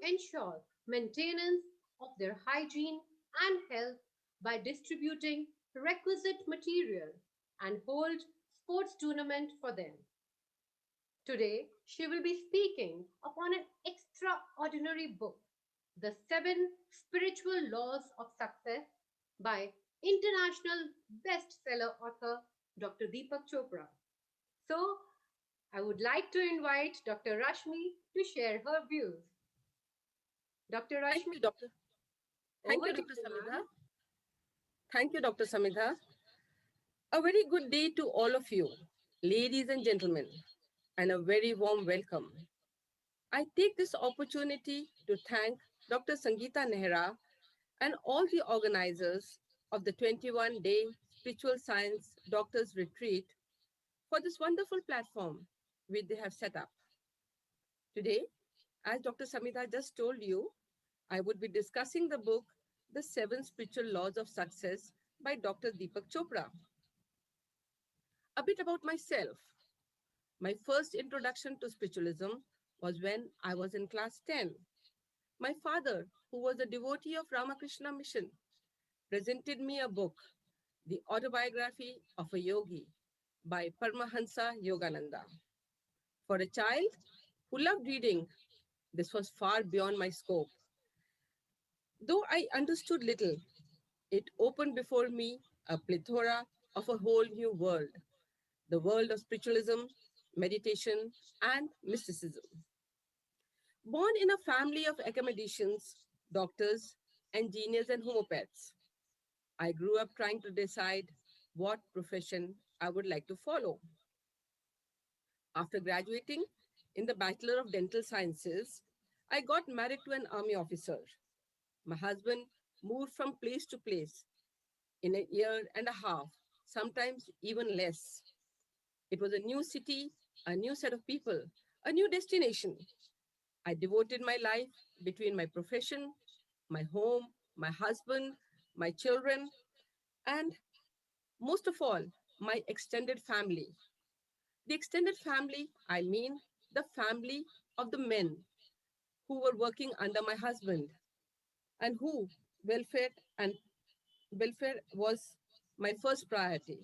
ensure maintenance of their hygiene and health by distributing requisite material and hold sports tournament for them. Today, she will be speaking upon an extraordinary book, The Seven Spiritual Laws of Success by international bestseller author Dr. Deepak Chopra. So, I would like to invite Dr. Rashmi to share her views. Dr. Thank Rashmi, you, Doctor. Thank over you, to Dr. you, Samidha. ma'am. Thank you, Dr. Samidha. A very good day to all of you, ladies and gentlemen, and a very warm welcome. I take this opportunity to thank Dr. Sangeeta Nehra and all the organizers of the 21-day Spiritual Science Doctors Retreat for this wonderful platform which they have set up. Today, as Dr. Samita just told you, I would be discussing the book, The Seven Spiritual Laws of Success by Dr. Deepak Chopra. A bit about myself. My first introduction to spiritualism was when I was in class 10. My father, who was a devotee of Ramakrishna Mission, presented me a book, The Autobiography of a Yogi by Paramahansa Yogananda. For a child who loved reading, this was far beyond my scope. Though I understood little, it opened before me a plethora of a whole new world, the world of spiritualism, meditation, and mysticism. Born in a family of academicians, doctors, engineers, and homeopaths, I grew up trying to decide what profession I would like to follow. After graduating in the Bachelor of Dental Sciences, I got married to an army officer. My husband moved from place to place in a year and a half, sometimes even less. It was a new city, a new set of people, a new destination. I devoted my life between my profession, my home, my husband, my children, and most of all, my extended family. The extended family, I mean the family of the men who were working under my husband and who welfare and welfare was my first priority.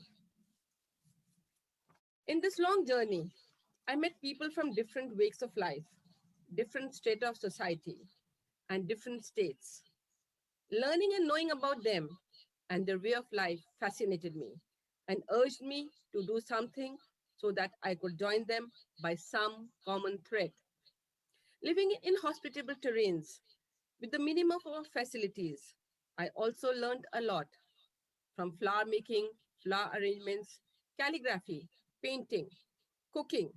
In this long journey, I met people from different walks of life, different state of society, and different states. Learning and knowing about them and their way of life fascinated me and urged me to do something so that I could join them by some common thread. Living in hospitable terrains with the minimum of facilities, I also learned a lot from flower making, flower arrangements, calligraphy, painting, cooking,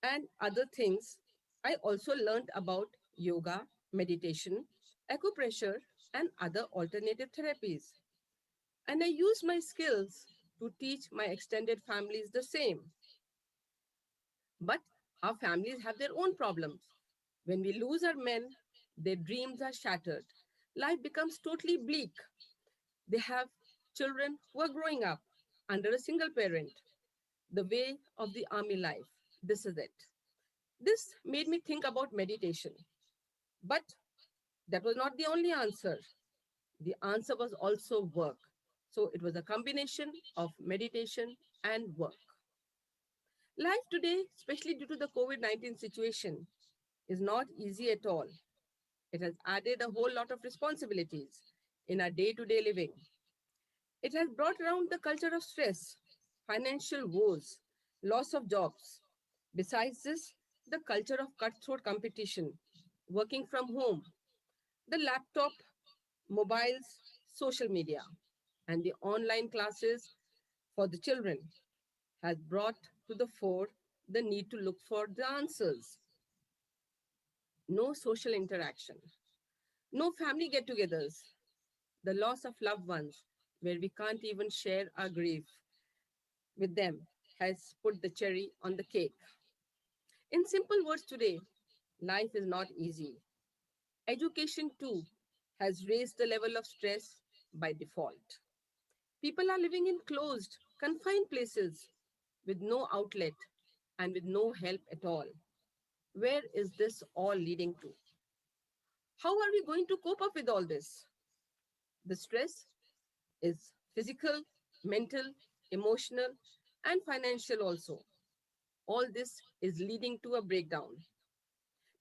and other things. I also learned about yoga, meditation, acupressure, and other alternative therapies. And I used my skills to teach my extended families the same. But our families have their own problems. When we lose our men, their dreams are shattered. Life becomes totally bleak. They have children who are growing up under a single parent. The way of the army life. This is it. This made me think about meditation. But that was not the only answer. The answer was also work. So it was a combination of meditation and work. Life today, especially due to the COVID-19 situation, is not easy at all. It has added a whole lot of responsibilities in our day to day living. It has brought around the culture of stress, financial woes, loss of jobs. Besides this, the culture of cutthroat competition, working from home, the laptop, mobiles, social media, and the online classes for the children has brought to the fore the need to look for the answers. No social interaction, no family get togethers, the loss of loved ones where we can't even share our grief with them has put the cherry on the cake. In simple words, today, life is not easy. Education, too, has raised the level of stress by default. People are living in closed, confined places with no outlet and with no help at all. Where is this all leading to? How are we going to cope up with all this? The stress is physical, mental, emotional, and financial also. All this is leading to a breakdown.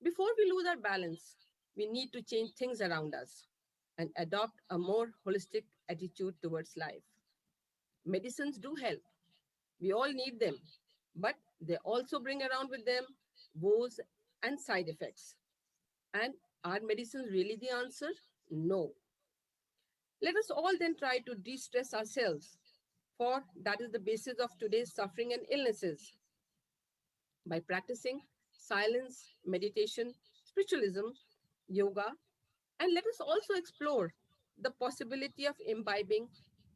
Before we lose our balance, we need to change things around us and adopt a more holistic attitude towards life. Medicines do help. We all need them, but they also bring around with them woes and side effects. And are medicines really the answer? No. Let us all then try to de stress ourselves, for that is the basis of today's suffering and illnesses. By practicing silence, meditation, spiritualism, yoga, and let us also explore the possibility of imbibing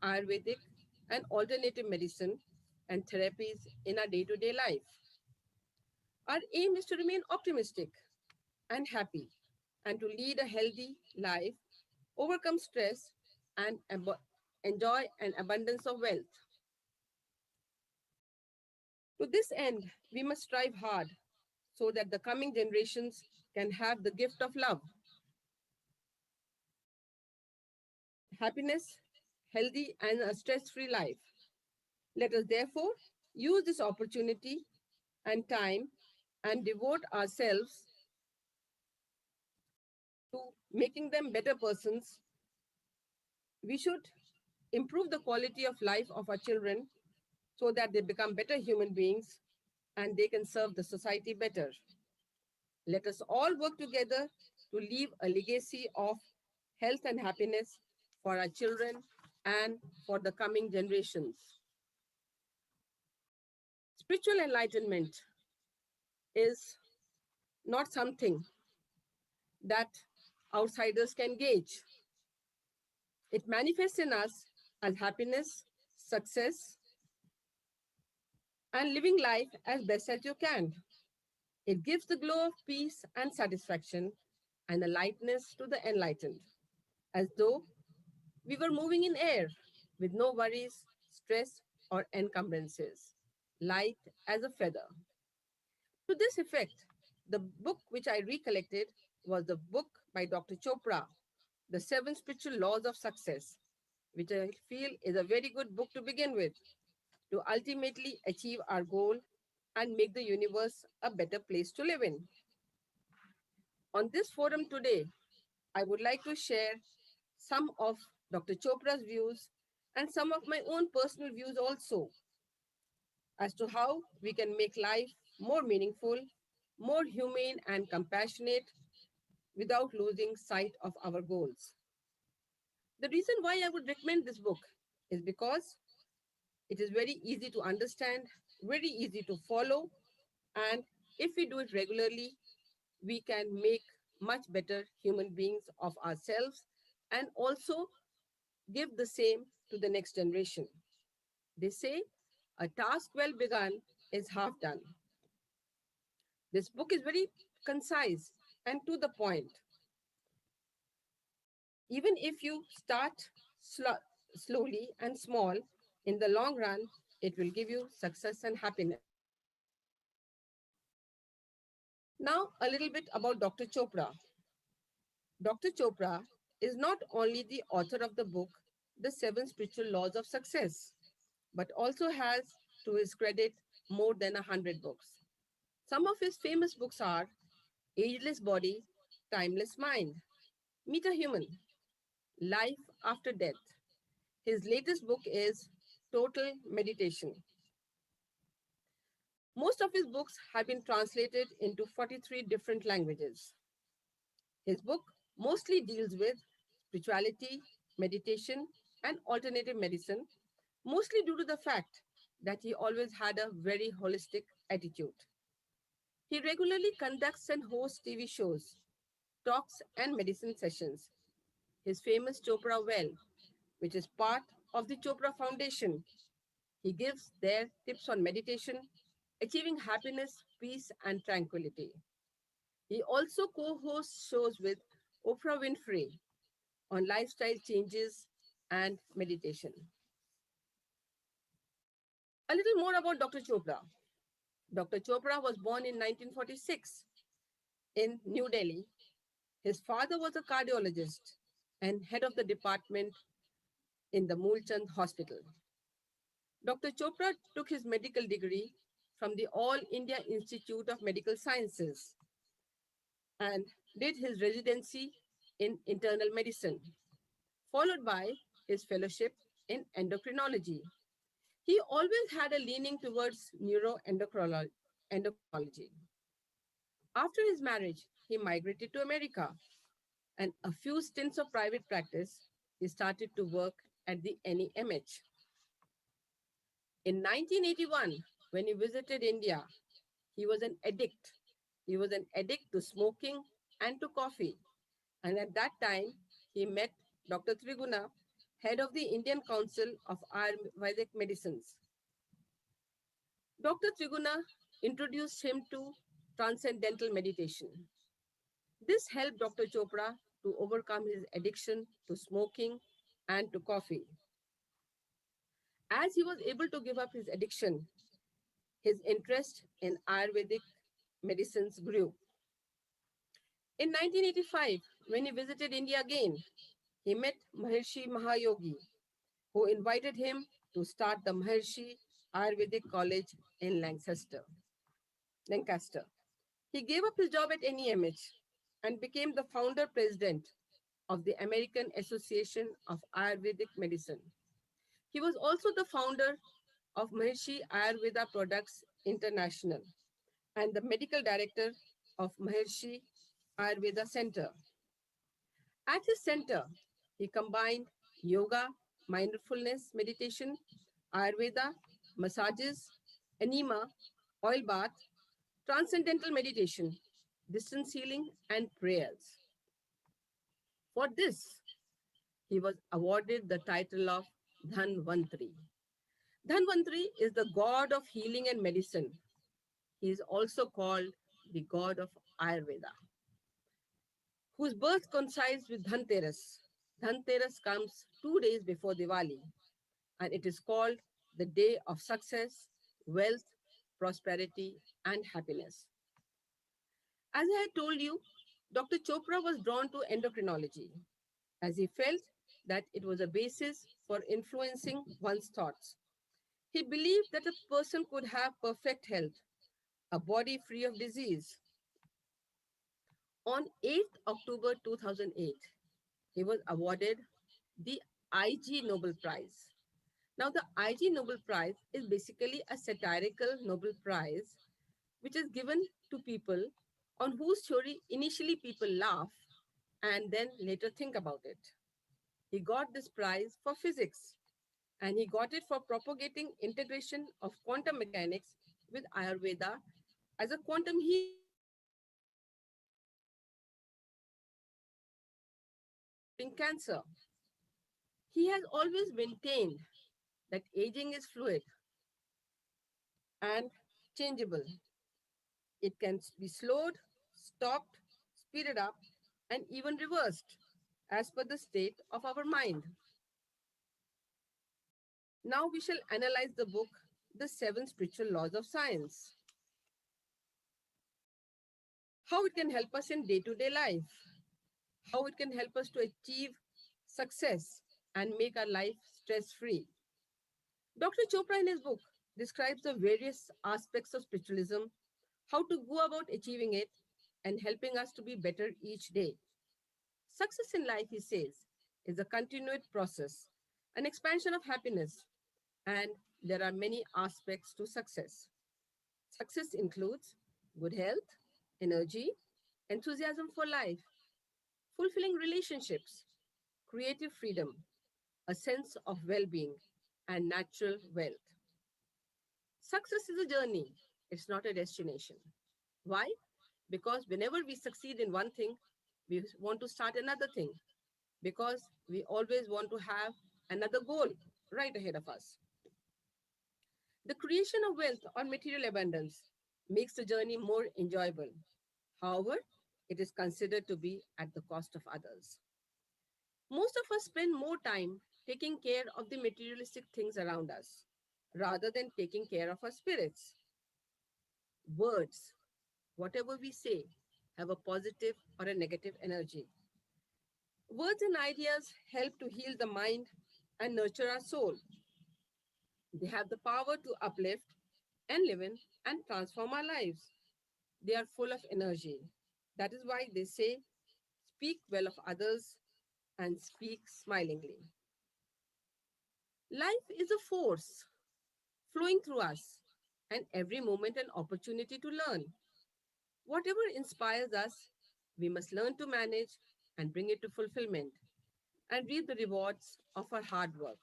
Ayurvedic and alternative medicine and therapies in our day to day life. Our aim is to remain optimistic and happy and to lead a healthy life, overcome stress, and enjoy an abundance of wealth. To this end, we must strive hard so that the coming generations can have the gift of love, happiness, healthy, and a stress free life. Let us therefore use this opportunity and time and devote ourselves to making them better persons. We should improve the quality of life of our children so that they become better human beings and they can serve the society better. Let us all work together to leave a legacy of health and happiness for our children and for the coming generations. Spiritual enlightenment is not something that outsiders can gauge. It manifests in us as happiness, success, and living life as best as you can. It gives the glow of peace and satisfaction and a lightness to the enlightened, as though we were moving in air with no worries, stress, or encumbrances, light as a feather. To this effect, the book which I recollected was the book by Dr. Chopra, The Seven Spiritual Laws of Success, which I feel is a very good book to begin with to ultimately achieve our goal and make the universe a better place to live in. On this forum today, I would like to share some of Dr. Chopra's views and some of my own personal views also as to how we can make life more meaningful, more humane and compassionate without losing sight of our goals. The reason why I would recommend this book is because it is very easy to understand, very easy to follow, and if we do it regularly, we can make much better human beings of ourselves and also give the same to the next generation. They say a task well begun is half done. This book is very concise and to the point. Even if you start slowly and small, in the long run, it will give you success and happiness. Now, a little bit about Dr. Chopra. Dr. Chopra is not only the author of the book, The Seven Spiritual Laws of Success, but also has, to his credit, more than 100 books. Some of his famous books are Ageless Body, Timeless Mind, Meet a Human, Life After Death. His latest book is Total Meditation. Most of his books have been translated into 43 different languages. His book mostly deals with spirituality, meditation, and alternative medicine, mostly due to the fact that he always had a very holistic attitude. He regularly conducts and hosts TV shows, talks, and medicine sessions. His famous Chopra Well, which is part of the Chopra Foundation, he gives there tips on meditation, achieving happiness, peace, and tranquility. He also co hosts shows with Oprah Winfrey on lifestyle changes and meditation. A little more about Dr. Chopra. Dr. Chopra was born in 1946 in New Delhi His father was a cardiologist and head of the department in the Moolchand Hospital. Dr. Chopra took his medical degree from the All India Institute of Medical Sciences and did his residency in internal medicine, followed by his fellowship in endocrinology. He always had a leaning towards neuroendocrinology. After his marriage, he migrated to America, and a few stints of private practice, he started to work at the NEMH. In 1981, when he visited India, he was an addict. He was an addict to smoking and to coffee. And at that time, he met Dr. Triguna, head of the Indian Council of Ayurvedic Medicines. Dr. Triguna introduced him to transcendental meditation. This helped Dr. Chopra to overcome his addiction to smoking and to coffee. As he was able to give up his addiction, his interest in Ayurvedic medicines grew. In 1985, when he visited India again, he met Maharshi Mahayogi, who invited him to start the Maharshi Ayurvedic College in Lancaster. He gave up his job at NEMH and became the founder president of the American Association of Ayurvedic Medicine. He was also the founder of Maharshi Ayurveda Products International and the medical director of Maharshi Ayurveda Center. At his center, he combined yoga, mindfulness meditation, Ayurveda, massages, enema, oil bath, transcendental meditation, distance healing, and prayers. For this, he was awarded the title of Dhanvantri. Dhanvantri is the god of healing and medicine. He is also called the god of Ayurveda, whose birth coincides with Dhanteras. Dhanteras comes 2 days before Diwali, and it is called the day of success, wealth, prosperity, and happiness. As I had told you, Dr. Chopra was drawn to endocrinology as he felt that it was a basis for influencing one's thoughts. He believed that a person could have perfect health, a body free of disease. On 8th October 2008, he was awarded the IG Nobel Prize. Now, the IG Nobel Prize is basically a satirical Nobel Prize which is given to people on whose theory initially people laugh and then later think about it. He got this prize for physics, and he got it for propagating integration of quantum mechanics with Ayurveda as a quantum healing cancer. He has always maintained that aging is fluid and changeable. It can be slowed, stopped, speeded up, and even reversed as per the state of our mind. Now we shall analyze the book, The Seven Spiritual Laws of Science. How it can help us in day-to-day life, how it can help us to achieve success and make our life stress-free. Dr. Chopra in his book describes the various aspects of spiritualism, how to go about achieving it, and helping us to be better each day. Success in life, he says, is a continued process, an expansion of happiness, and there are many aspects to success. Success includes good health, energy, enthusiasm for life, fulfilling relationships, creative freedom, a sense of well being, and natural wealth. Success is a journey, it's not a destination. Why? Because whenever we succeed in one thing, we want to start another thing because we always want to have another goal right ahead of us. The creation of wealth or material abundance makes the journey more enjoyable. However, it is considered to be at the cost of others. Most of us spend more time taking care of the materialistic things around us rather than taking care of our spirits. Words, whatever we say, have a positive or a negative energy. Words and ideas help to heal the mind and nurture our soul. They have the power to uplift, enliven, and transform our lives. They are full of energy. That is why they say, speak well of others and speak smilingly. Life is a force flowing through us, and every moment an opportunity to learn. Whatever inspires us, we must learn to manage and bring it to fulfillment and reap the rewards of our hard work.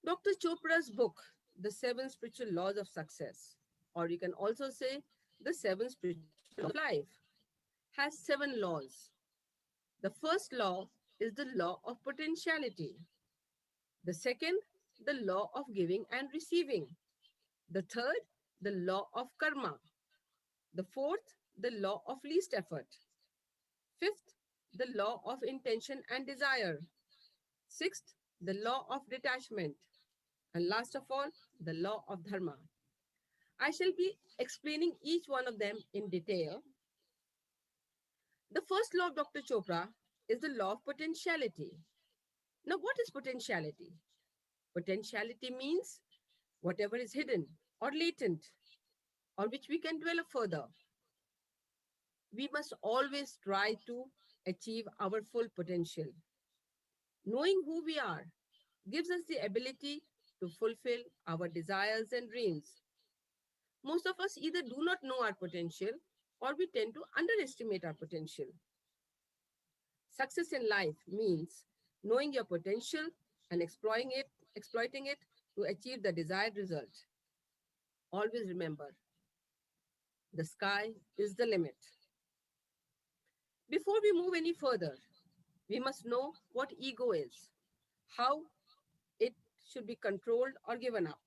Dr. Chopra's book, The Seven Spiritual Laws of Success, or you can also say The Seven Spiritual Laws of Life, has seven laws. The first law is the law of potentiality. The second, the law of giving and receiving. The third, the law of karma. The fourth, the law of least effort. Fifth, the law of intention and desire. Sixth, the law of detachment. And last of all, the law of dharma. I shall be explaining each one of them in detail. The first law of Dr. Chopra is the law of potentiality. Now, what is potentiality? Potentiality means whatever is hidden or latent or which we can develop further. We must always try to achieve our full potential. Knowing who we are gives us the ability to fulfill our desires and dreams. Most of us either do not know our potential or we tend to underestimate our potential. Success in life means knowing your potential and exploiting it to achieve the desired result. Always remember, the sky is the limit. Before we move any further, we must know what ego is, how it should be controlled or given up.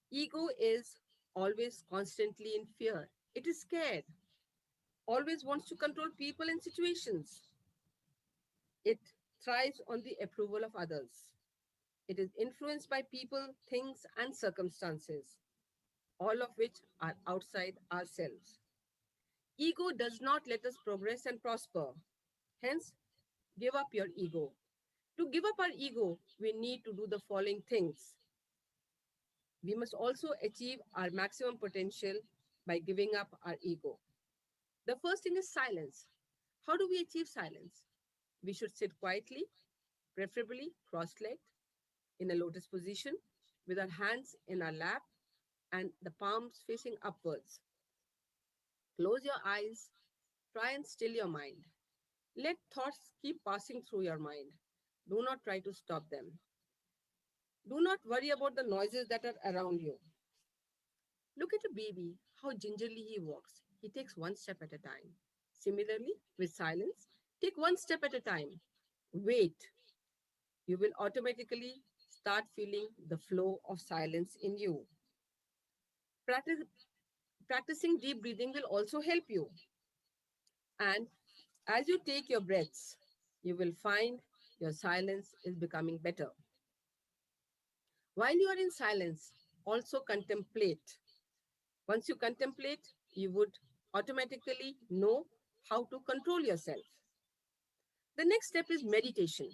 Ego is always constantly in fear. It is scared, always wants to control people and situations. It thrives on the approval of others. It is influenced by people, things, and circumstances, all of which are outside ourselves. Ego does not let us progress and prosper. Hence, give up your ego. To give up our ego, we need to do the following things. We must also achieve our maximum potential by giving up our ego. The first thing is silence. How do we achieve silence? We should sit quietly, preferably cross-legged, in a lotus position, with our hands in our lap and the palms facing upwards. Close your eyes, try and still your mind. Let thoughts keep passing through your mind. Do not try to stop them. Do not worry about the noises that are around you. Look at a baby, how gingerly he walks. He takes one step at a time. Similarly, with silence, take one step at a time. Wait. You will automatically start feeling the flow of silence in you. Practice, Practicing deep breathing will also help you. And as you take your breaths, you will find your silence is becoming better. While you are in silence, also contemplate. Once you contemplate, you would automatically know how to control yourself. The next step is meditation.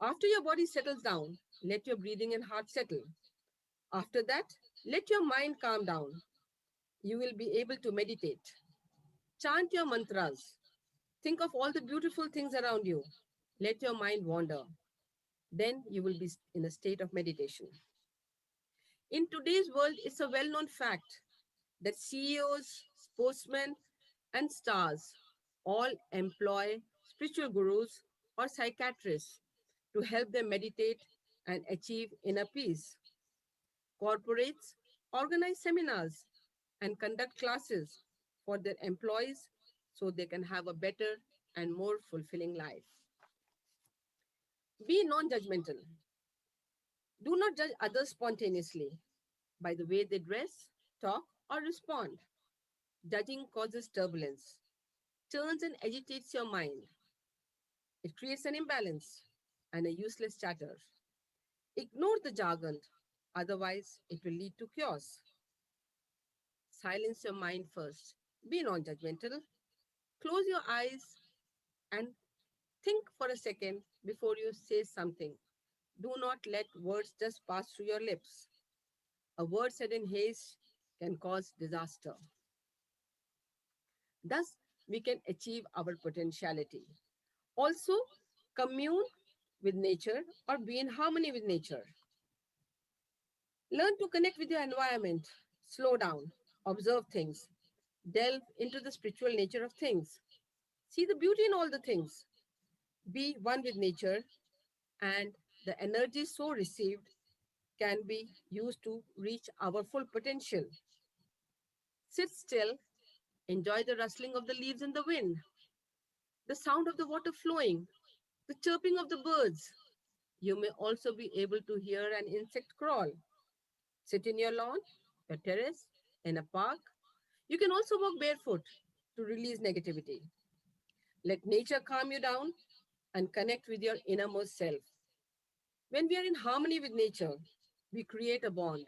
After your body settles down, let your breathing and heart settle. After that, let your mind calm down. You will be able to meditate. Chant your mantras. Think of all the beautiful things around you. Let your mind wander. Then you will be in a state of meditation. In today's world, it's a well known fact that CEOs, sportsmen, and stars all employ spiritual gurus or psychiatrists to help them meditate and achieve inner peace. Corporates organize seminars and conduct classes for their employees so they can have a better and more fulfilling life. Be non judgmental. Do not judge others spontaneously by the way they dress, talk, or respond. Judging causes turbulence, turns and agitates your mind. It creates an imbalance and a useless chatter. Ignore the jargon, otherwise, it will lead to chaos. Silence your mind first. Be non judgmental. Close your eyes and think for a second before you say something. Do not let words just pass through your lips. A word said in haste can cause disaster. Thus, we can achieve our potentiality. Also, commune with nature or be in harmony with nature. Learn to connect with your environment. Slow down. Observe things. Delve into the spiritual nature of things. See the beauty in all the things. Be one with nature, and the energy so received can be used to reach our full potential. Sit still, enjoy the rustling of the leaves in the wind, the sound of the water flowing, the chirping of the birds. You may also be able to hear an insect crawl. Sit in your lawn, your terrace, in a park. You can also walk barefoot to release negativity. Let nature calm you down and connect with your innermost self. When we are in harmony with nature, we create a bond.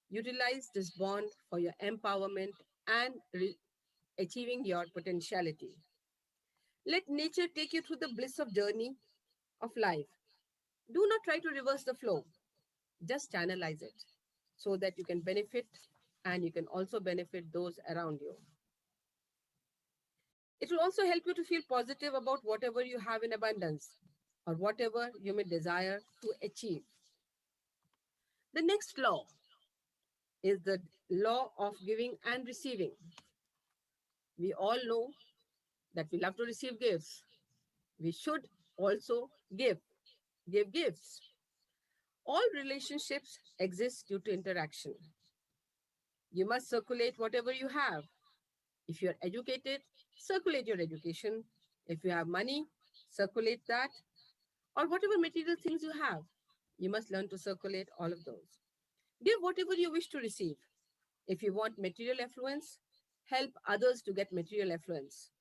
Utilize this bond for your empowerment and achieving your potentiality. Let nature take you through the bliss of journey of life. Do not try to reverse the flow. Just channelize it so that you can benefit and you can also benefit those around you. It will also help you to feel positive about whatever you have in abundance or whatever you may desire to achieve. The next law is the law of giving and receiving. We all know that we love to receive gifts. We should also give, give gifts. All relationships exist due to interaction. You must circulate whatever you have. If you're educated, circulate your education. If you have money, circulate that. Or whatever material things you have, you must learn to circulate all of those. Give whatever you wish to receive. If you want material affluence, help others to get material affluence.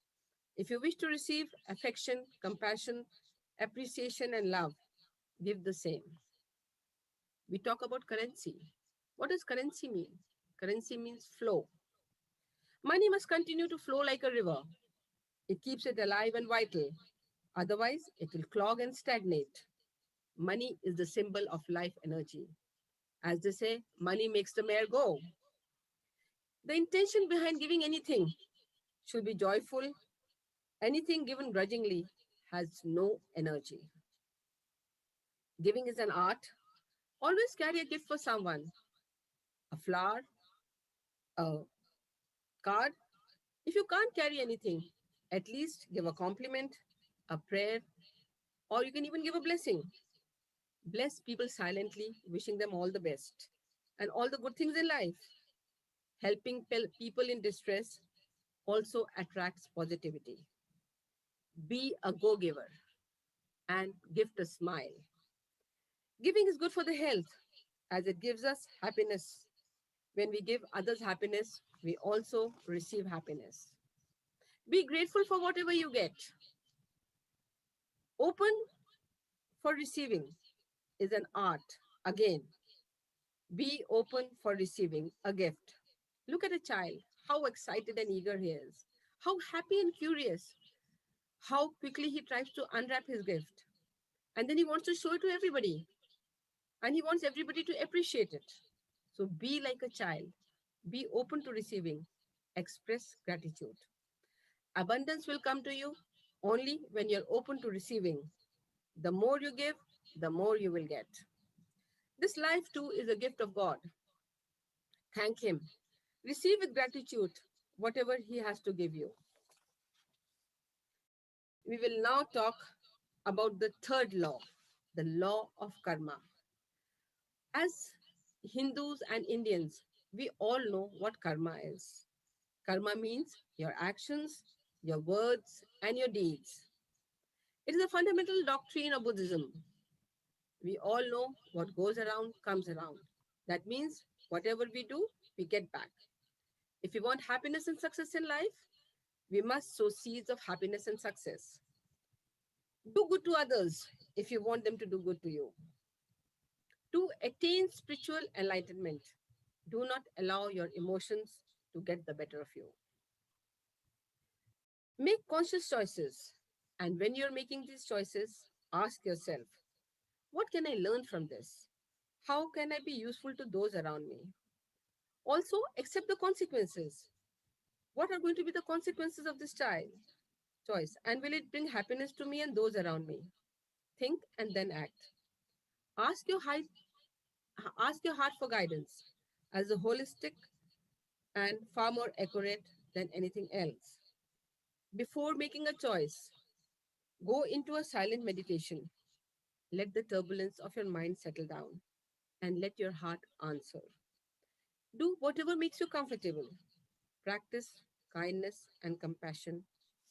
If you wish to receive affection, compassion, appreciation, and love, give the same. We talk about currency. What does currency mean? Currency means flow. Money must continue to flow like a river. It keeps it alive and vital. Otherwise, it will clog and stagnate. Money is the symbol of life energy. As they say, money makes the mare go. The intention behind giving anything should be joyful. Anything given grudgingly has no energy. Giving is an art. Always carry a gift for someone, a flower, a card. If you can't carry anything, at least give a compliment, a prayer, or you can even give a blessing. Bless people silently, wishing them all the best and all the good things in life. Helping people in distress also attracts positivity. Be a go giver and gift a smile. Giving is good for the health as it gives us happiness. When we give others happiness, we also receive happiness. Be grateful for whatever you get. Open for receiving is an art. Again, be open for receiving a gift. Look at a child, how excited and eager he is, how happy and curious, how quickly he tries to unwrap his gift. And then he wants to show it to everybody, and he wants everybody to appreciate it. So be like a child, be open to receiving, express gratitude. Abundance will come to you only when you're open to receiving. The more you give, the more you will get. This life too is a gift of God. Thank Him. Receive with gratitude whatever He has to give you. We will now talk about the third law, the law of karma. As Hindus and Indians, we all know what karma is. Karma means your actions, your words, and your deeds. It is a fundamental doctrine of Buddhism. We all know what goes around comes around. That means whatever we do, we get back. If we want happiness and success in life, we must sow seeds of happiness and success. Do good to others if you want them to do good to you. To attain spiritual enlightenment, do not allow your emotions to get the better of you. Make conscious choices. And when you're making these choices, ask yourself, what can I learn from this? How can I be useful to those around me? Also, accept the consequences. What are going to be the consequences of this choice? And will it bring happiness to me and those around me? Think and then act. Ask your heart, ask your heart for guidance as a holistic and far more accurate than anything else. Before making a choice, go into a silent meditation. Let the turbulence of your mind settle down and let your heart answer. Do whatever makes you comfortable. Practice kindness and compassion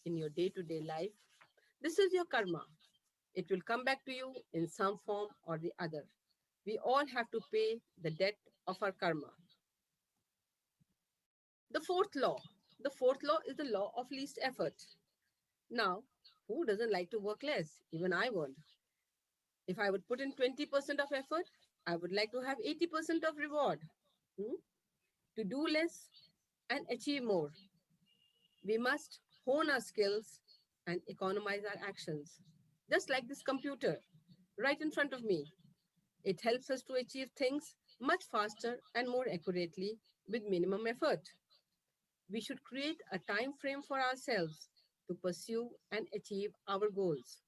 in your day to day life. This is your karma. It will come back to you in some form or the other. We all have to pay the debt of our karma. The fourth law. The fourth law is the law of least effort. Now, who doesn't like to work less? Even I would. If I would put in 20% of effort, I would like to have 80% of reward. Hmm? To do less and achieve more, we must hone our skills and economize our actions. Just like this computer right in front of me, it helps us to achieve things much faster and more accurately with minimum effort. We should create a time frame for ourselves to pursue and achieve our goals.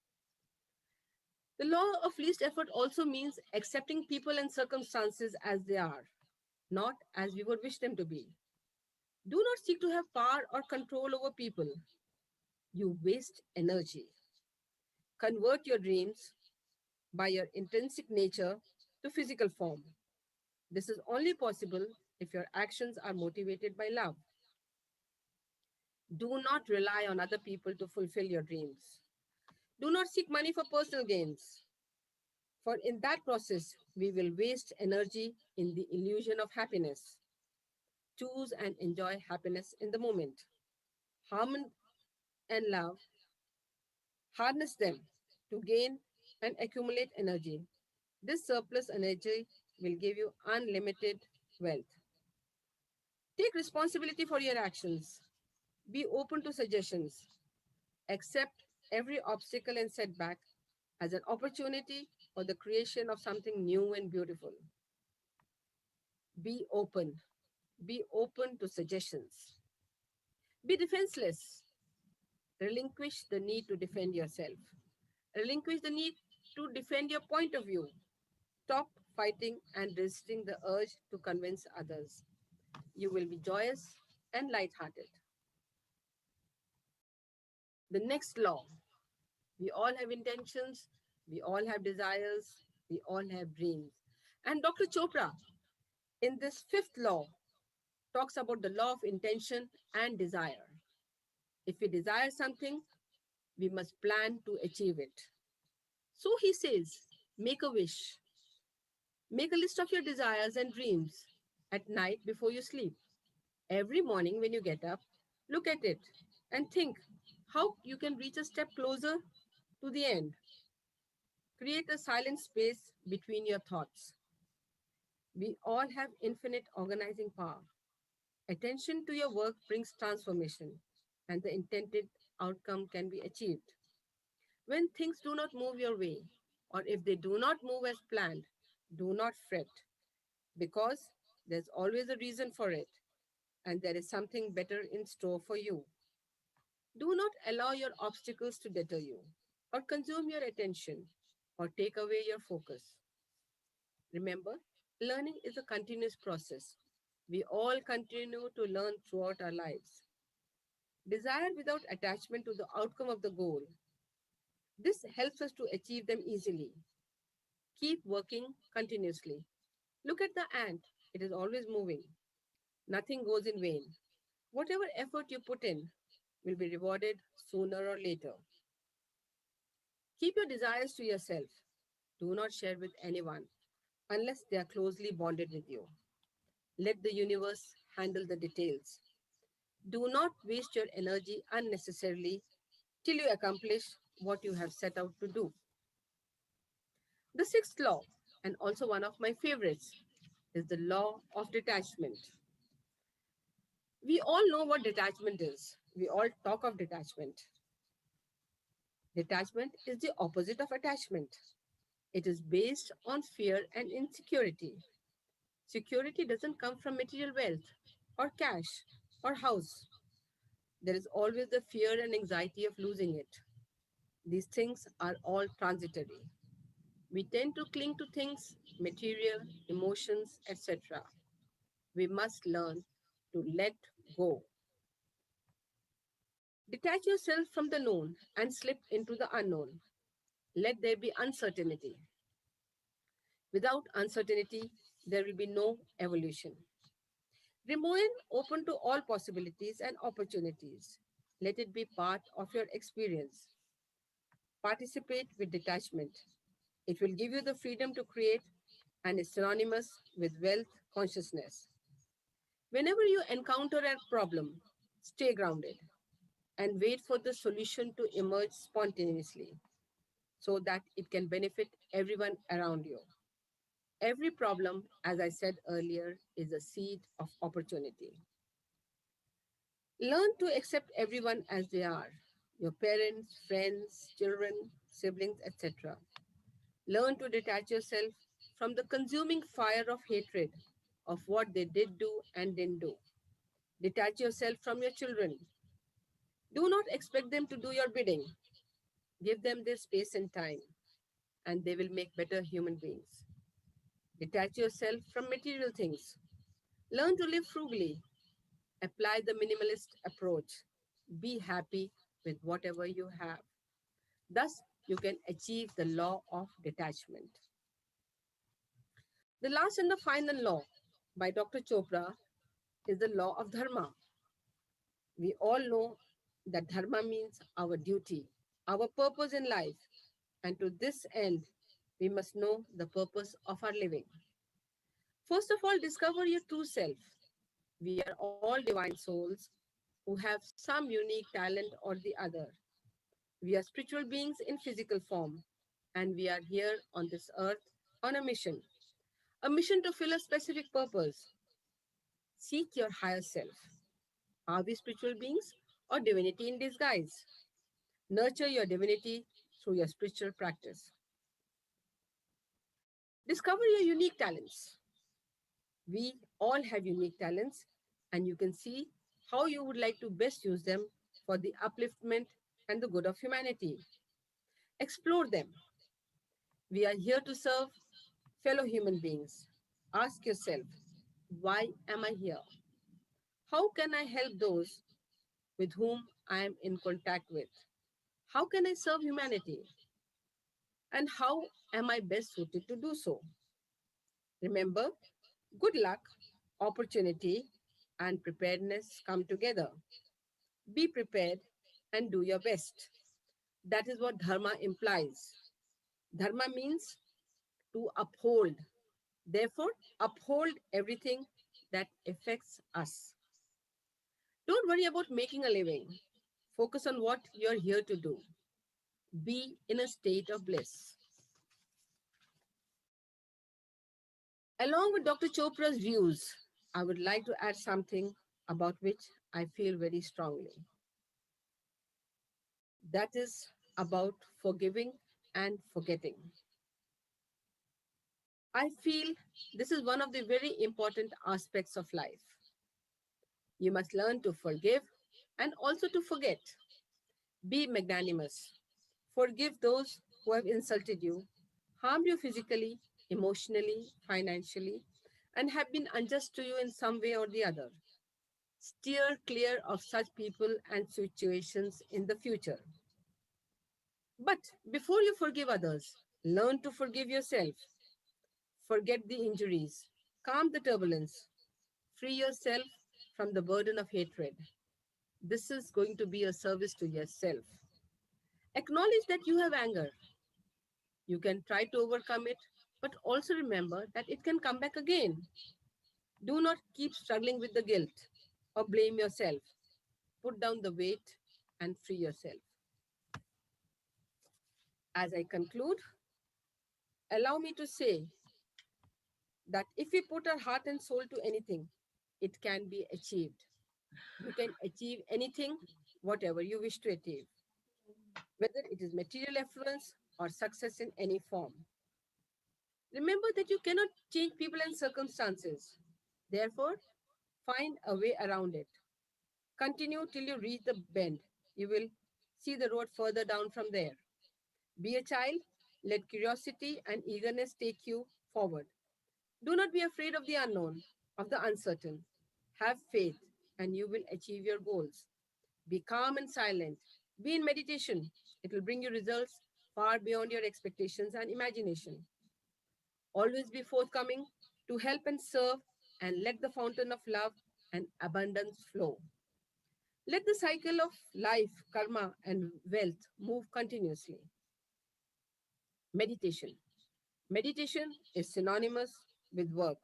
The law of least effort also means accepting people and circumstances as they are, not as we would wish them to be. Do not seek to have power or control over people. You waste energy. Convert your dreams by your intrinsic nature to physical form. This is only possible if your actions are motivated by love. Do not rely on other people to fulfill your dreams. Do not seek money for personal gains, for in that process, we will waste energy in the illusion of happiness. Choose and enjoy happiness in the moment. Harmony and love, harness them to gain and accumulate energy. This surplus energy will give you unlimited wealth. Take responsibility for your actions. Be open to suggestions. Accept every obstacle and setback as an opportunity for the creation of something new and beautiful. Be open. Be open to suggestions. Be defenseless. Relinquish the need to defend yourself. Relinquish the need to defend your point of view. Stop fighting and resisting the urge to convince others. You will be joyous and light-hearted. The next law. We all have intentions, we all have desires, we all have dreams. And Dr. Chopra, in this fifth law, talks about the law of intention and desire. If we desire something, we must plan to achieve it. So he says, make a wish. Make a list of your desires and dreams at night before you sleep. Every morning when you get up, look at it and think how you can reach a step closer to the end. Create a silent space between your thoughts. We all have infinite organizing power. Attention to your work brings transformation, and the intended outcome can be achieved. When things do not move your way, or if they do not move as planned, do not fret, because there's always a reason for it, and there is something better in store for you. Do not allow your obstacles to deter you, or consume your attention, or take away your focus. Remember, learning is a continuous process. We all continue to learn throughout our lives. Desire without attachment to the outcome of the goal. This helps us to achieve them easily. Keep working continuously. Look at the ant, it is always moving. Nothing goes in vain. Whatever effort you put in will be rewarded sooner or later. Keep your desires to yourself. Do not share with anyone unless they are closely bonded with you. Let the universe handle the details. Do not waste your energy unnecessarily till you accomplish what you have set out to do. The sixth law, and also one of my favorites, is the law of detachment. We all know what detachment is. We all talk of detachment. Detachment is the opposite of attachment. It is based on fear and insecurity. Security doesn't come from material wealth or cash or house. There is always the fear and anxiety of losing it. These things are all transitory. We tend to cling to things, material, emotions, etc. We must learn to let go. Detach yourself from the known and slip into the unknown. Let there be uncertainty. Without uncertainty, there will be no evolution. Remain open to all possibilities and opportunities. Let it be part of your experience. Participate with detachment. It will give you the freedom to create and is synonymous with wealth consciousness. Whenever you encounter a problem, stay grounded and wait for the solution to emerge spontaneously so that it can benefit everyone around you. Every problem, as I said earlier, is a seed of opportunity. Learn to accept everyone as they are, your parents, friends, children, siblings, etc. Learn to detach yourself from the consuming fire of hatred of what they did do and didn't do. Detach yourself from your children. Do not expect them to do your bidding. Give them their space and time, and they will make better human beings. Detach yourself from material things. Learn to live frugally. Apply the minimalist approach. Be happy with whatever you have. Thus, you can achieve the law of detachment. The last and the final law by Dr. Chopra is the law of dharma. We all know that dharma means our duty, our purpose in life, and to this end, we must know the purpose of our living. First of all, discover your true self. We are all divine souls who have some unique talent or the other. We are spiritual beings in physical form, and we are here on this earth on a mission to fill a specific purpose. Seek your higher self. Are we spiritual beings or divinity in disguise? Nurture your divinity through your spiritual practice. Discover your unique talents. We all have unique talents, and you can see how you would like to best use them for the upliftment and the good of humanity. Explore them. We are here to serve fellow human beings. Ask yourself, why am I here? How can I help those with whom I am in contact with? How can I serve humanity? And how am I best suited to do so? Remember, good luck, opportunity, and preparedness come together. Be prepared and do your best. That is what dharma implies. Dharma means to uphold. Therefore, uphold everything that affects us. Don't worry about making a living. Focus on what you're here to do. Be in a state of bliss. Along with Dr. Chopra's views, I would like to add something about which I feel very strongly. That is about forgiving and forgetting. I feel this is one of the very important aspects of life. You must learn to forgive and also to forget. Be magnanimous. Forgive those who have insulted you, harmed you physically, emotionally, financially, and have been unjust to you in some way or the other. Steer clear of such people and situations in the future. But before you forgive others, learn to forgive yourself. Forget the injuries, calm the turbulence, free yourself from the burden of hatred. This is going to be a service to yourself. Acknowledge that you have anger. You can try to overcome it, but also remember that it can come back again. Do not keep struggling with the guilt or blame yourself. Put down the weight and free yourself. As I conclude, allow me to say that if we put our heart and soul to anything, it can be achieved. You can achieve anything, whatever you wish to achieve, whether it is material affluence or success in any form. Remember that you cannot change people and circumstances. Therefore, find a way around it. Continue till you reach the bend. You will see the road further down from there. Be a child. Let curiosity and eagerness take you forward. Do not be afraid of the unknown, of the uncertain. Have faith, and you will achieve your goals. Be calm and silent. Be in meditation. It will bring you results far beyond your expectations and imagination. Always be forthcoming to help and serve, and let the fountain of love and abundance flow. Let the cycle of life, karma, and wealth move continuously. Meditation. Meditation is synonymous with work.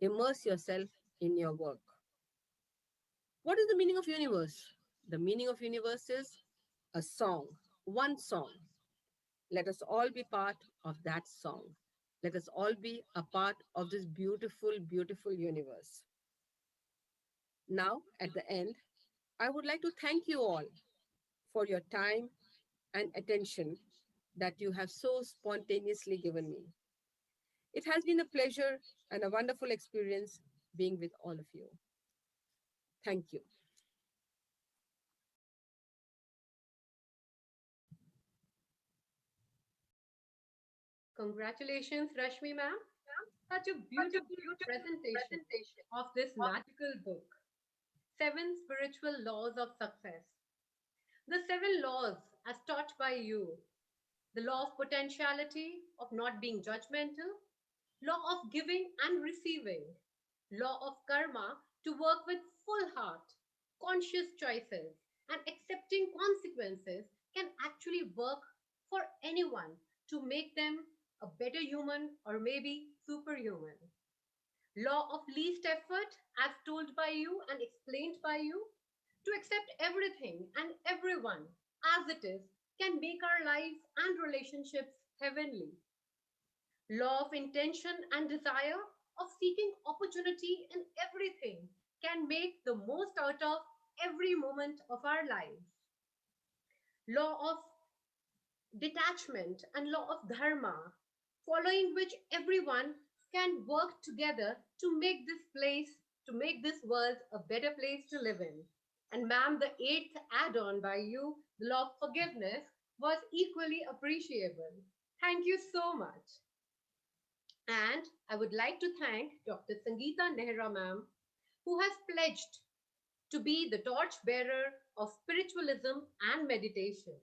Immerse yourself in your work. What is the meaning of universe? The meaning of universe is a song, one song. Let us all be part of that song. Let us all be a part of this beautiful, beautiful universe. Now, at the end, I would like to thank you all for your time and attention that you have so spontaneously given me. It has been a pleasure and a wonderful experience being with all of you. Thank you. Congratulations, Rashmi ma'am. Such a beautiful presentation of this magical book, Seven Spiritual Laws of Success. The seven laws, as taught by you: the law of potentiality, of not being judgmental, law of giving and receiving, law of karma, to work with full heart, conscious choices, and accepting consequences can actually work for anyone to make them a better human or maybe superhuman. Law of least effort, as told by you and explained by you, to accept everything and everyone as it is can make our lives and relationships heavenly. Law of intention and desire, of seeking opportunity in everything, can make the most out of every moment of our lives. Law of detachment and law of dharma, following which everyone can work together to make this place, to make this world a better place to live in. And ma'am, the eighth add-on by you, the law of forgiveness, was equally appreciable. Thank you so much. And I would like to thank Dr. Sangeeta Nehra ma'am, who has pledged to be the torch bearer of spiritualism and meditation.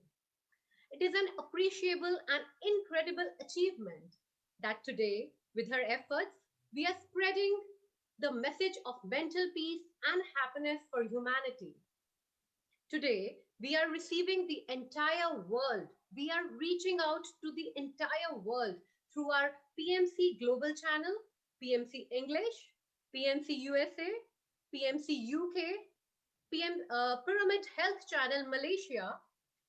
It is an appreciable and incredible achievement that today, with her efforts, we are spreading the message of mental peace and happiness for humanity. Today, we are receiving the entire world. We are reaching out to the entire world through our PMC Global Channel, PMC English, PMC USA, PMC UK, Pyramid Health Channel Malaysia,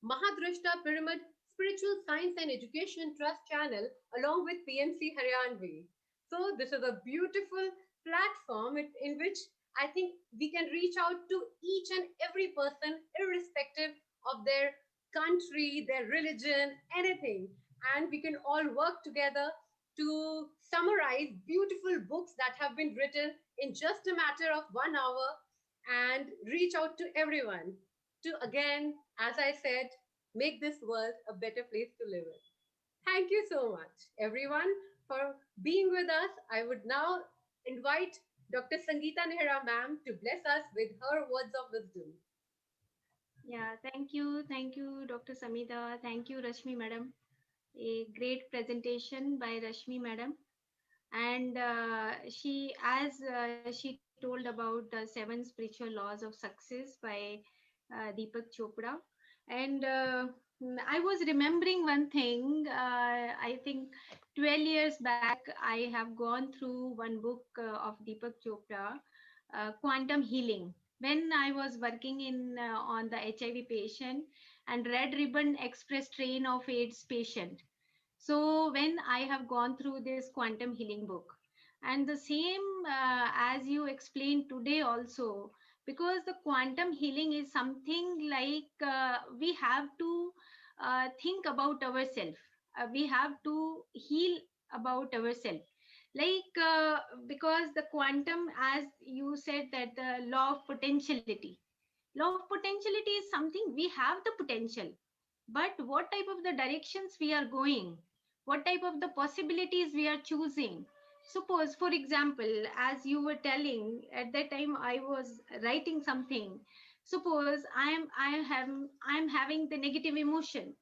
Mahadrishta Pyramid Spiritual Science and Education Trust Channel, along with PMC Haryanvi. So, this is a beautiful platform in which I think we can reach out to each and every person, irrespective of their country, their religion, anything. And we can all work together to summarize beautiful books that have been written in just a matter of 1 hour and reach out to everyone to, again, as I said, make this world a better place to live in. Thank you so much, everyone, for being with us. I would now invite Dr. Sangeeta Nehra ma'am to bless us with her words of wisdom. Yeah, thank you, Dr. Samita. Thank you, Rashmi Madam. A great presentation by Rashmi Madam. And she told about the seven spiritual laws of success by Deepak Chopra. And I was remembering one thing. I think 12 years back, I have gone through one book of Deepak Chopra, Quantum Healing. When I was working in on the HIV patient and Red Ribbon Express train of AIDS patient, so when I have gone through this quantum healing book, and the same as you explained today also, because the quantum healing is something like we have to think about ourselves. We have to heal about ourselves. Because the quantum, as you said, that the law of potentiality. Law of potentiality is something we have the potential, but what type of the directions we are going, what type of the possibilities we are choosing. Suppose, for example, as you were telling, at that time I was writing something. Suppose I'm having the negative emotion.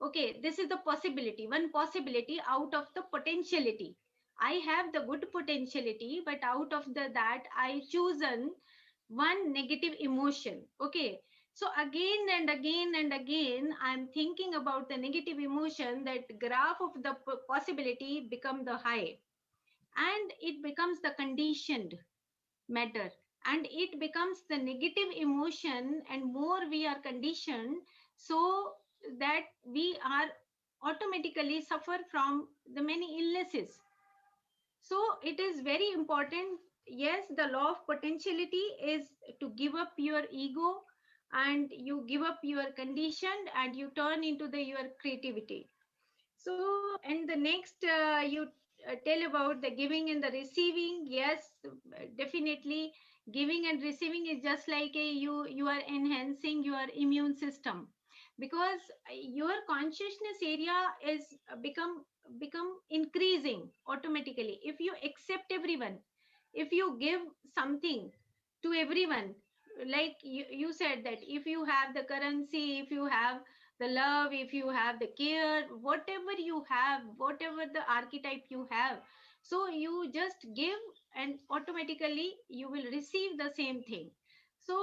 Okay, this is the possibility, one possibility out of the potentiality. I have the good potentiality, but out of that I chosen one negative emotion. Okay, so again and again and again I'm thinking about the negative emotion, that graph of the possibility become the high, and it becomes the conditioned matter, and it becomes the negative emotion, and more we are conditioned, so that we are automatically suffer from the many illnesses. So it is very important. Yes, the law of potentiality is to give up your ego, and you give up your condition, and you turn into the your creativity. So, and the next, you tell about the giving and the receiving. Yes, definitely, giving and receiving is just like a, you are enhancing your immune system, because your consciousness area is become increasing automatically if you accept everyone, if you give something to everyone. Like you said that if you have the currency, if you have the love, if you have the care, whatever you have, whatever the archetype you have, so you just give, and automatically you will receive the same thing. So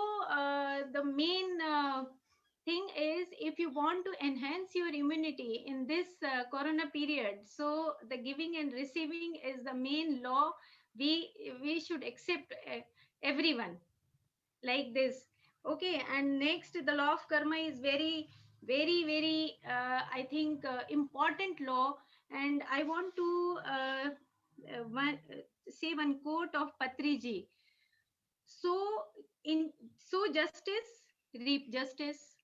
the main thing is, if you want to enhance your immunity in this corona period, so the giving and receiving is the main law. We should accept everyone like this. Okay, and next, the law of karma is very very I think important law. And I want to say one quote of Patriji. So in so justice, reap justice,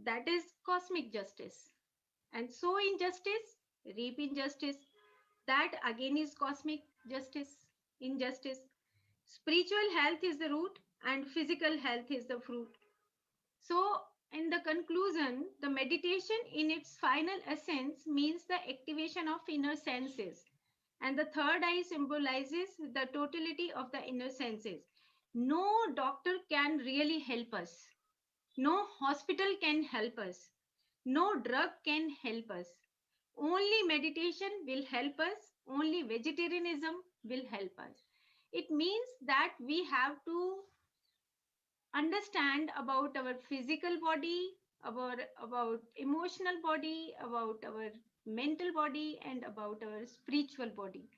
that is cosmic justice. And so injustice, reap injustice, that again is cosmic justice, injustice. Spiritual health is the root, and physical health is the fruit. So, in the conclusion, the meditation in its final essence means the activation of inner senses. And the third eye symbolizes the totality of the inner senses. No doctor can really help us. No hospital can help us. No drug can help us. Only meditation will help us. Only vegetarianism will help us. It means that we have to understand about our physical body, about emotional body, about our mental body, and about our spiritual body.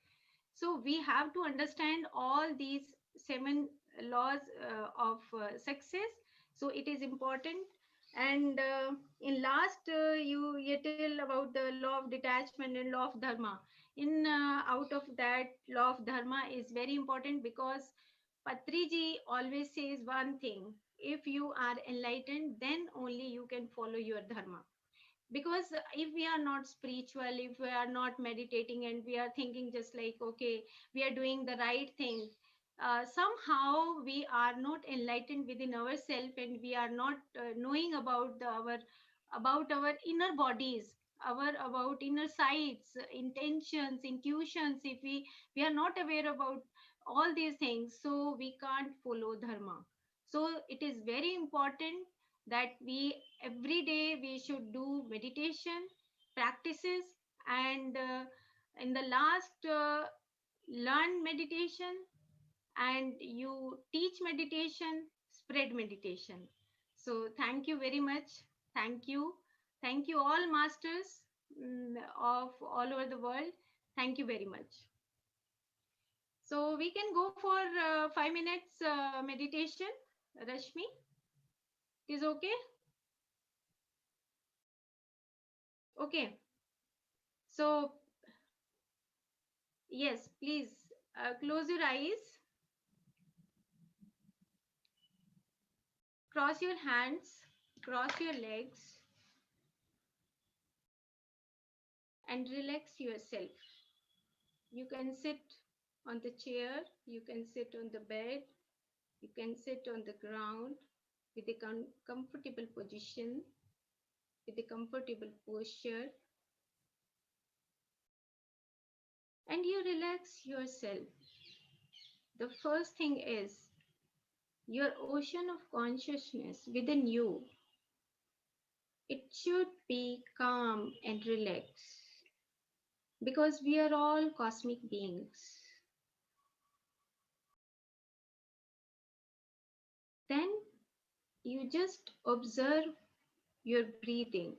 So we have to understand all these seven laws of success. So it is important. And in last, you tell about the law of detachment and law of dharma. In out of that, law of dharma is very important, because Patriji always says one thing: if you are enlightened, then only you can follow your dharma. Because if we are not spiritual, if we are not meditating, and we are thinking just like, okay, we are doing the right thing, somehow we are not enlightened within ourselves, and we are not knowing about our inner bodies, our about inner sights, intentions, intuitions. If we are not aware about all these things, so we can't follow dharma. So it is very important that we every day we should do meditation practices. And in the last, learn meditation, and you teach meditation, spread meditation. So thank you very much. Thank you. Thank you all masters, of all over the world. Thank you very much. So we can go for 5 minutes meditation. Rashmi, is okay? Okay. So yes, please close your eyes. cross your hands, cross your legs, and relax yourself. You can sit on the chair, you can sit on the bed, you can sit on the ground with a comfortable position, with a comfortable posture, and you relax yourself. The first thing is your ocean of consciousness within you. It should be calm and relaxed because we are all cosmic beings. Then you just observe your breathing.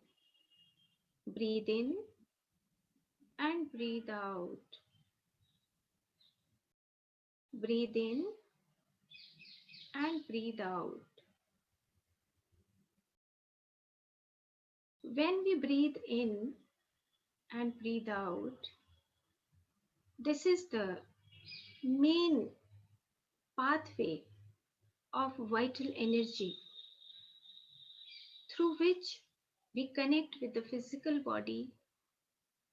Breathe in and breathe out. Breathe in and breathe out. When we breathe in and breathe out, this is the main pathway of vital energy through which we connect with the physical body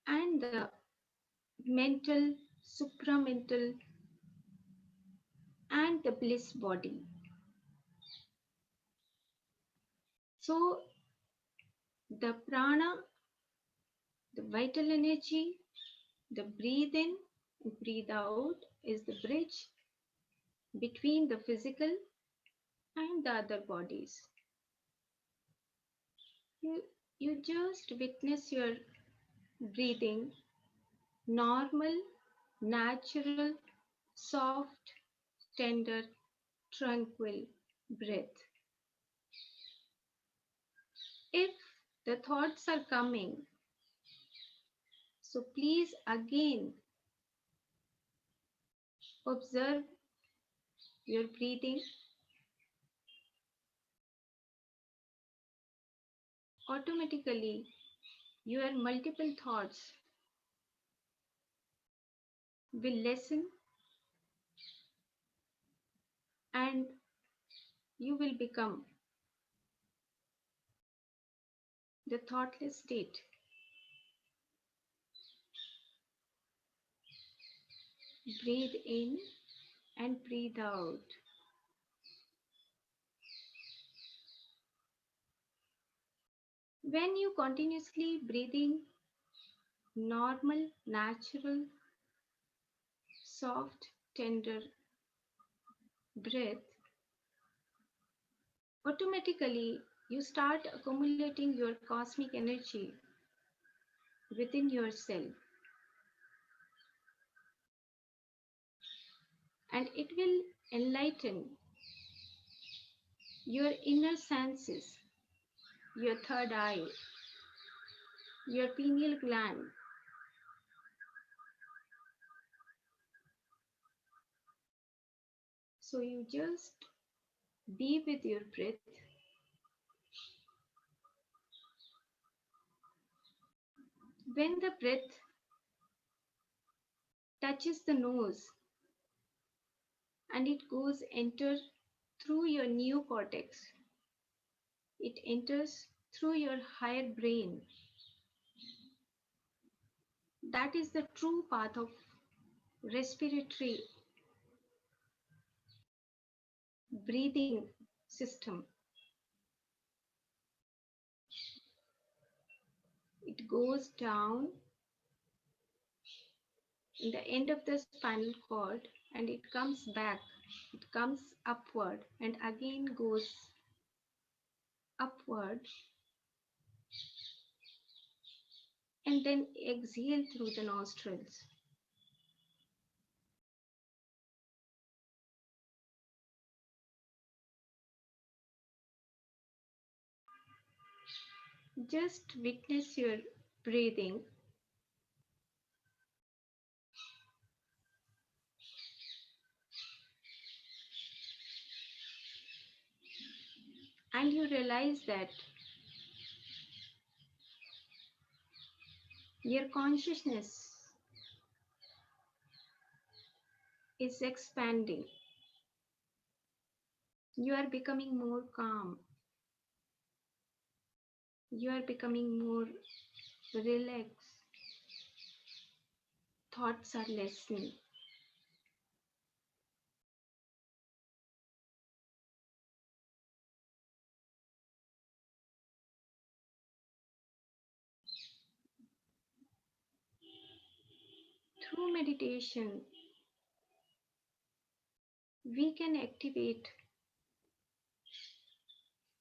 and the mental, supramental, and the bliss body. So, the prana, the vital energy, the breathe in and breathe out is the bridge between the physical and the other bodies. You just witness your breathing, normal, natural, soft, tender, tranquil breath. If the thoughts are coming, so please again observe your breathing. Automatically, your multiple thoughts will lessen and you will become the thoughtless state. Breathe in and breathe out. When you continuously breathing normal, natural, soft, tender breath, automatically you start accumulating your cosmic energy within yourself, and it will enlighten your inner senses, your third eye, your pineal gland. So you just be with your breath. When the breath touches the nose and it goes enter through your neocortex, it enters through your higher brain. That is the true path of respiratory breathing system. It goes down in the end of the spinal cord and it comes back. It comes upward and again goes upward and then exhale through the nostrils. Just witness your breathing. And you realize that your consciousness is expanding. You are becoming more calm. You are becoming more relaxed. Thoughts are lessening. Through meditation, we can activate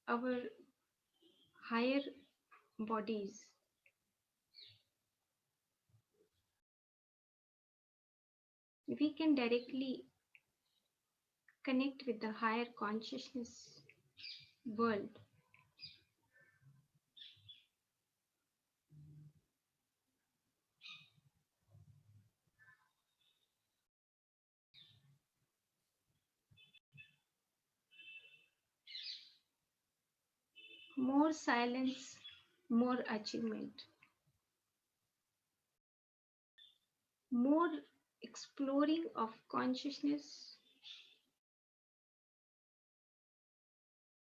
our higher bodies. We can directly connect with the higher consciousness world. More silence, more achievement, more exploring of consciousness,